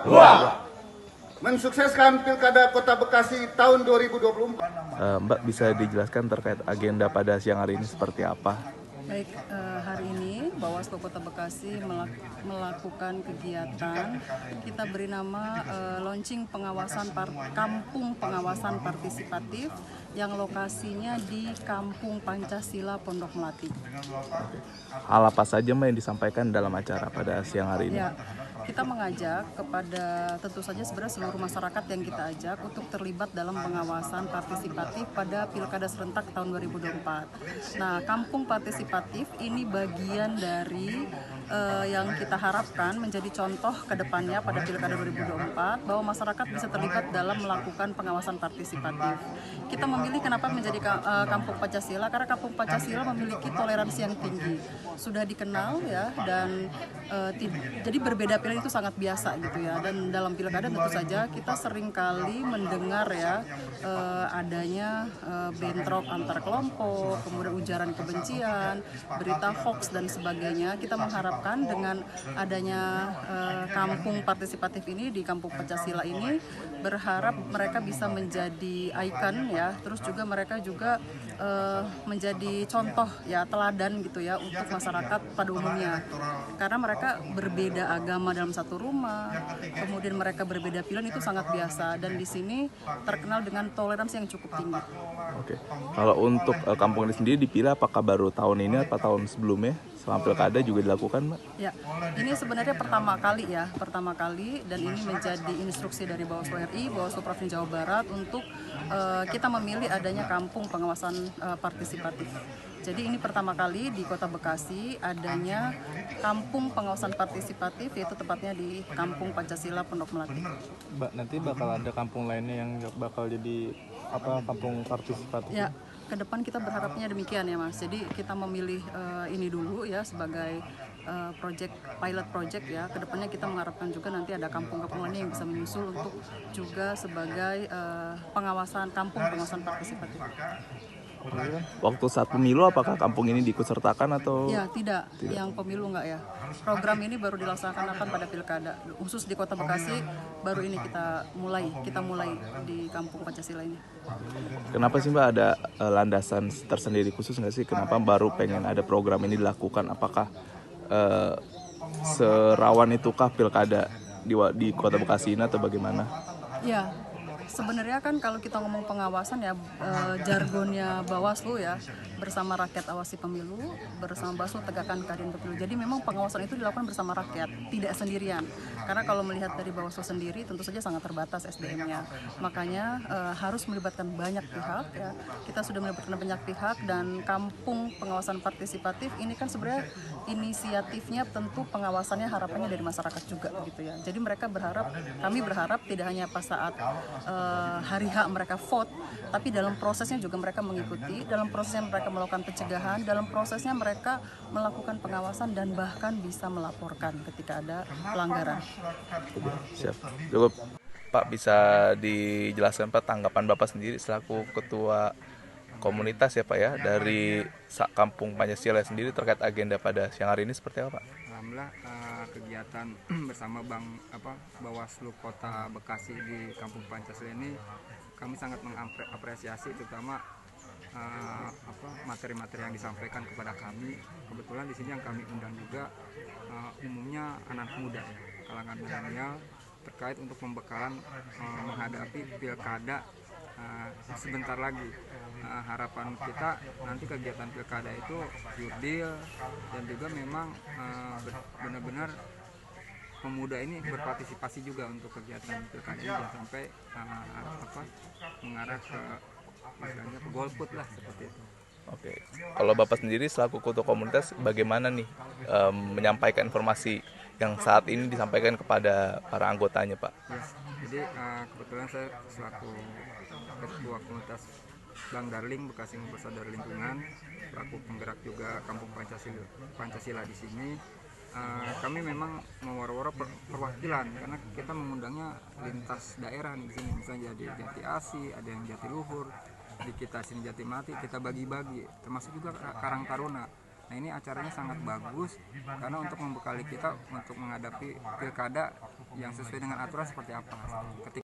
Dua. Mensukseskan Pilkada Kota Bekasi tahun 2024. Mbak bisa dijelaskan terkait agenda pada siang hari ini seperti apa? Baik, hari ini Bawaslu Kota Bekasi melakukan kegiatan, kita beri nama launching Kampung Pengawasan Partisipatif yang lokasinya di Kampung Pancasila Pondok Melati. Hal apa saja Mbak yang disampaikan dalam acara pada siang hari ini? Ya, kita mengajak kepada tentu saja sebenarnya seluruh masyarakat yang kita ajak untuk terlibat dalam pengawasan partisipatif pada Pilkada serentak tahun 2024. Nah, Kampung Partisipatif ini bagian dari yang kita harapkan menjadi contoh ke depannya pada Pilkada 2024 bahwa masyarakat bisa terlibat dalam melakukan pengawasan partisipatif. Kita memilih kenapa menjadi Kampung Pancasila karena Kampung Pancasila memiliki toleransi yang tinggi. Sudah dikenal ya dan jadi berbeda pilihan itu sangat biasa gitu ya, dan dalam pilkada tentu saja kita sering kali mendengar ya adanya bentrok antar kelompok, kemudian ujaran kebencian, berita hoax dan sebagainya. Kita mengharapkan dengan adanya kampung partisipatif ini di Kampung Pancasila ini, berharap mereka bisa menjadi ikon ya, terus juga mereka juga menjadi contoh ya, teladan gitu ya untuk masyarakat pada umumnya, karena mereka berbeda agama dalam satu rumah, kemudian mereka berbeda pilihan, itu sangat biasa, dan di sini terkenal dengan toleransi yang cukup tinggi. Oke, kalau untuk kampung ini sendiri dipilih apakah baru tahun ini atau tahun sebelumnya selama pilkada juga dilakukan, Mbak? Ya, ini sebenarnya pertama kali dan ini menjadi instruksi dari Bawaslu RI, Bawaslu Provinsi Jawa Barat untuk kita memilih adanya kampung pengawasan partisipatif. Jadi ini pertama kali di Kota Bekasi adanya kampung pengawasan partisipatif, yaitu tepatnya di Kampung Pancasila Pondok Melati. Mbak, nanti bakal ada kampung lainnya yang bakal jadi kampung partisipatif? Ya, ke depan kita berharapnya demikian ya Mas. Jadi kita memilih ini dulu ya sebagai pilot project ya. Kedepannya kita mengharapkan juga nanti ada kampung-kampung lainnya yang bisa menyusul untuk juga sebagai kampung pengawasan partisipatif. Waktu saat pemilu apakah kampung ini diikutsertakan atau? Ya, tidak. Yang pemilu enggak ya. Program ini baru dilaksanakan pada pilkada. Khusus di Kota Bekasi baru ini kita mulai di Kampung Pancasila ini. Kenapa sih Mbak ada landasan tersendiri khusus nggak sih? Kenapa baru pengen ada program ini dilakukan? Apakah serawan itukah pilkada di Kota Bekasi ini atau bagaimana? Ya, sebenarnya kan kalau kita ngomong pengawasan ya, jargonnya Bawaslu ya, bersama rakyat awasi pemilu, bersama Bawaslu tegakkan keadilan pemilu. Jadi memang pengawasan itu dilakukan bersama rakyat, tidak sendirian. Karena kalau melihat dari Bawaslu sendiri tentu saja sangat terbatas SDM-nya. Makanya harus melibatkan banyak pihak ya. Kita sudah melibatkan banyak pihak, dan kampung pengawasan partisipatif ini kan sebenarnya inisiatifnya tentu pengawasannya harapannya dari masyarakat juga gitu ya. Jadi kami berharap tidak hanya pas saat hari H mereka vote, tapi dalam prosesnya juga mereka mengikuti, dalam prosesnya mereka melakukan pencegahan, dalam prosesnya mereka melakukan pengawasan dan bahkan bisa melaporkan ketika ada pelanggaran. Siap. Cukup Pak, bisa dijelaskan Pak tanggapan Bapak sendiri selaku ketua komunitas ya Pak ya, dari Kampung Pancasila sendiri terkait agenda pada siang hari ini seperti apa Pak? Alhamdulillah, kegiatan bersama Bawaslu Kota Bekasi di Kampung Pancasila ini kami sangat mengapresiasi, terutama materi-materi yang disampaikan kepada kami. Kebetulan di sini yang kami undang juga umumnya anak muda ya, kalangan milenial, terkait untuk pembekalan menghadapi pilkada sebentar lagi. Harapan kita nanti kegiatan pilkada itu jurdil dan juga memang benar-benar pemuda ini berpartisipasi juga untuk kegiatan pilkada ini, jangan sampai mengarah ke golput lah, seperti itu. Oke, kalau Bapak sendiri selaku ketua komunitas bagaimana nih menyampaikan informasi yang saat ini disampaikan kepada para anggotanya Pak? Ya, jadi kebetulan saya selaku ketua komunitas Bang Darling Bekasi Ngumpul Sadar Lingkungan, pelaku penggerak juga Kampung Pancasila di sini. Kami memang mewar-war perwakilan karena kita mengundangnya lintas daerah di sini, misalnya di Jati Asi, ada yang Jatiluhur, di kita sini Jati Melati, kita bagi-bagi, termasuk juga Karang Taruna. Nah ini acaranya sangat bagus karena untuk membekali kita untuk menghadapi pilkada yang sesuai dengan aturan seperti apa. Ketika